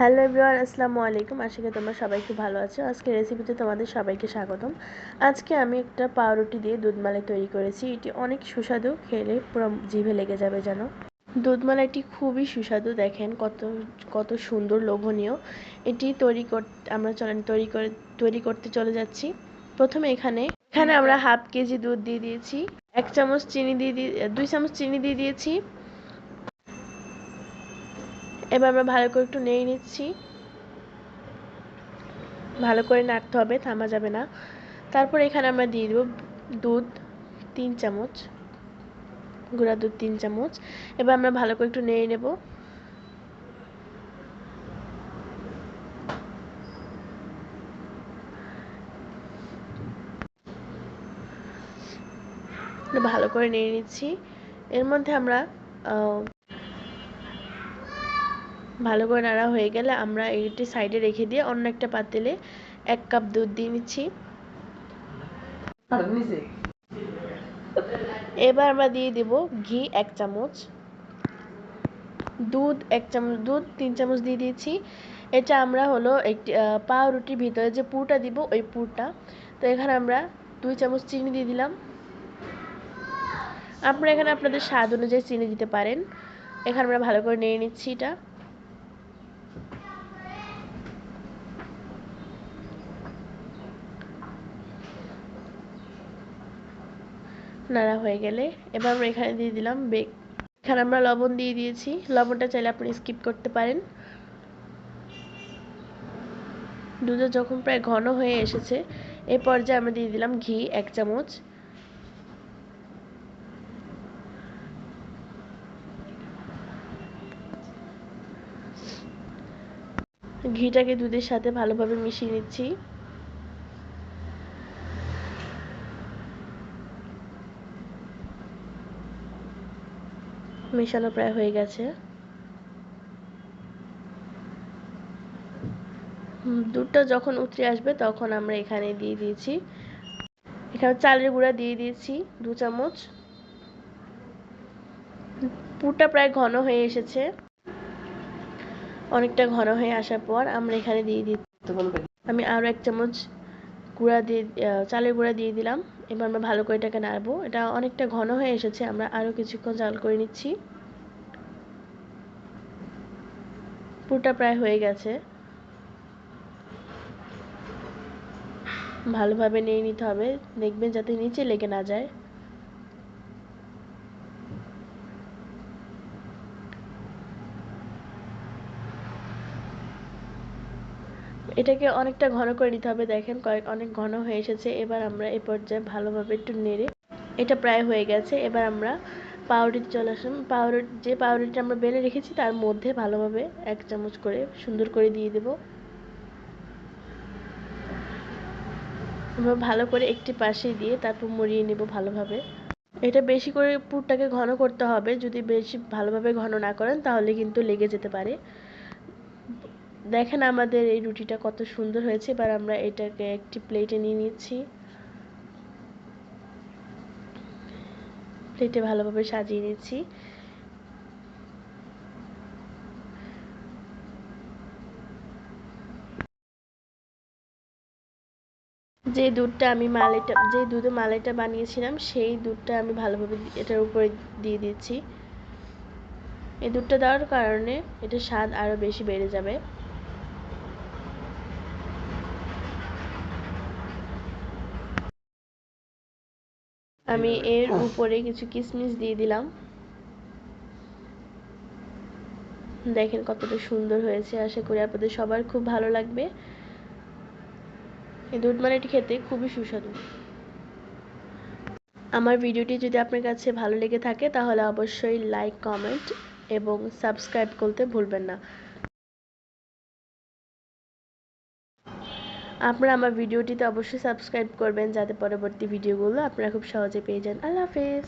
Hello everyone, আসসালামু আলাইকুম। আশা করি তোমরা সবাই খুব ভালো আছো। আজকে রেসিপিতে তোমাদের সবাইকে স্বাগতম। আজকে আমি একটা পাউরুটি দিয়ে দুধ মালাই তৈরি করেছি। এটি অনেক সুস্বাদু, খেলে পুরো জিভে লেগে যাবে যেন। দুধ মালাইটি খুবই সুস্বাদু, দেখেন কত কত সুন্দর, লোভনীয়। এটি আমরা তৈরি করতে চলে যাচ্ছি। প্রথমে এখানে আমরা হাফ কেজি দুধ দিয়ে দিয়েছি, 2 চামচ চিনি দিয়ে দিয়েছি। এবার আমরা ভালো করে একটু নেড়ে নিচ্ছি। ভালো করে নাড়তে হবে, থামা যাবে না। তারপর এখানে আমরা দিয়ে দেব দুধ 3 চামচ, গুঁড়া দুধ 3 চামচ। এবার আমরা ভালো করে একটু নেড়ে নেব। ভালো করে নেড়ে নিচ্ছি। এর মধ্যে আমরা ভালো করে নাড়া হয়ে গেলে আমরা এটি সাইডে রেখে দিয়ে অন্য একটা পাতিলে 1 কাপ দুধ দিয়ে নিচ্ছি। এবার আমরা দিয়ে দেব ঘি 1 চামচ, দুধ 3 চামচ দিয়ে দিয়েছি। এটা আমরা হলো একটি পাউরুটির ভিতরে যে পুরটা দিব, ওই পুরটা। তো এখানে আমরা 2 চামচ চিনি দিয়ে দিলাম। আপনারা এখানে আপনাদের স্বাদ অনুযায়ী চিনি দিতে পারেন। এখানে আমরা ভালো করে নেড়ে নিচ্ছি। এটা নাড়া হয়ে গেলে এবার আমরা এখানে দিয়ে দিলাম এখানে আমরা লবণ দিয়ে দিয়েছি। লবণটা চাইলে আপনি স্কিপ করতে পারেন। দুধ যখন প্রায় ঘন হয়ে এসেছে, এই পর্যায়ে আমরা দিয়ে দিলাম ঘি 1 চামচ। ঘিটাকে দুধের সাথে ভালোভাবে মিশিয়ে নিচ্ছি। মেশানো প্রায় হয়ে গেছে। দুধটা যখন উতরে আসবে তখন আমরা এখানে দিয়ে দিয়েছি, এখানে চালের গুঁড়া দিয়ে দিয়েছি 2 চামচ। পুরটা প্রায় ঘন হয়ে এসেছে। অনেকটা ঘন হয়ে আসার পর আমরা এখানে দিয়ে আমি আরও 1 চামচ চালের গুঁড়া দিয়ে দিলাম। এবার আমরা ভালো করে এটাকে নাড়বো। এটা অনেকটা ঘন হয়ে এসেছে, আমরা আরও কিছুক্ষণ জাল করে নিচ্ছি। পুরটা প্রায় হয়ে গেছে। ভালোভাবে নিয়ে নিতে হবে, দেখবেন যাতে নিচে লেগে না যায়। এটাকে অনেকটা ঘন করে নিতে হবে। দেখেন অনেক ঘন হয়ে এসেছে। এবার আমরা এই পর্যায়ে ভালোভাবে একটু নেড়ে, এটা প্রায় হয়ে গেছে। এবার আমরা পাউরুটি চলে আসলাম। যে পাউরুটিটা আমরা বেলে রেখেছি তার মধ্যে ভালোভাবে 1 চামচ করে সুন্দর করে দিয়ে দেব। আমরা ভালো করে একটি পাশে দিয়ে তারপর মুড়িয়ে নেব ভালোভাবে। এটা বেশি করে পুরটাকে ঘন করতে হবে। যদি বেশি ভালোভাবে ঘন না করেন তাহলে কিন্তু লেগে যেতে পারে। দেখেন আমাদের এই রুটিটা কত সুন্দর হয়েছে। এবার আমরা এটাকে একটি প্লেটে নিয়ে নিচ্ছি। প্লেটে ভালোভাবে সাজিয়ে নিচ্ছি। যে দুধে মালাইটা বানিয়েছিলাম, সেই দুধটা আমি ভালোভাবে এটার উপরে দিয়ে দিচ্ছি। এই দুধটা দেওয়ার কারণে এটার স্বাদ আরো বেশি বেড়ে যাবে। আমি এর উপরে কিছু কিশমিশ দিয়ে দিলাম। দেখেন কতটা সুন্দর হয়েছে। আশা করি আপনাদের সবার খুব ভালো লাগবে। এই দুধ মালাইটি খেতে খুবই সুস্বাদু। আমার ভিডিওটি যদি আপনার কাছে ভালো লেগে থাকে তাহলে অবশ্যই লাইক, কমেন্ট এবং সাবস্ক্রাইব করতে ভুলবেন না। আপনারা আমার ভিডিওটিতে অবশ্যই সাবস্ক্রাইব করবেন যাতে পরবর্তী ভিডিওগুলো আপনারা খুব সহজে পেয়ে যান। আল্লাহ হাফেজ।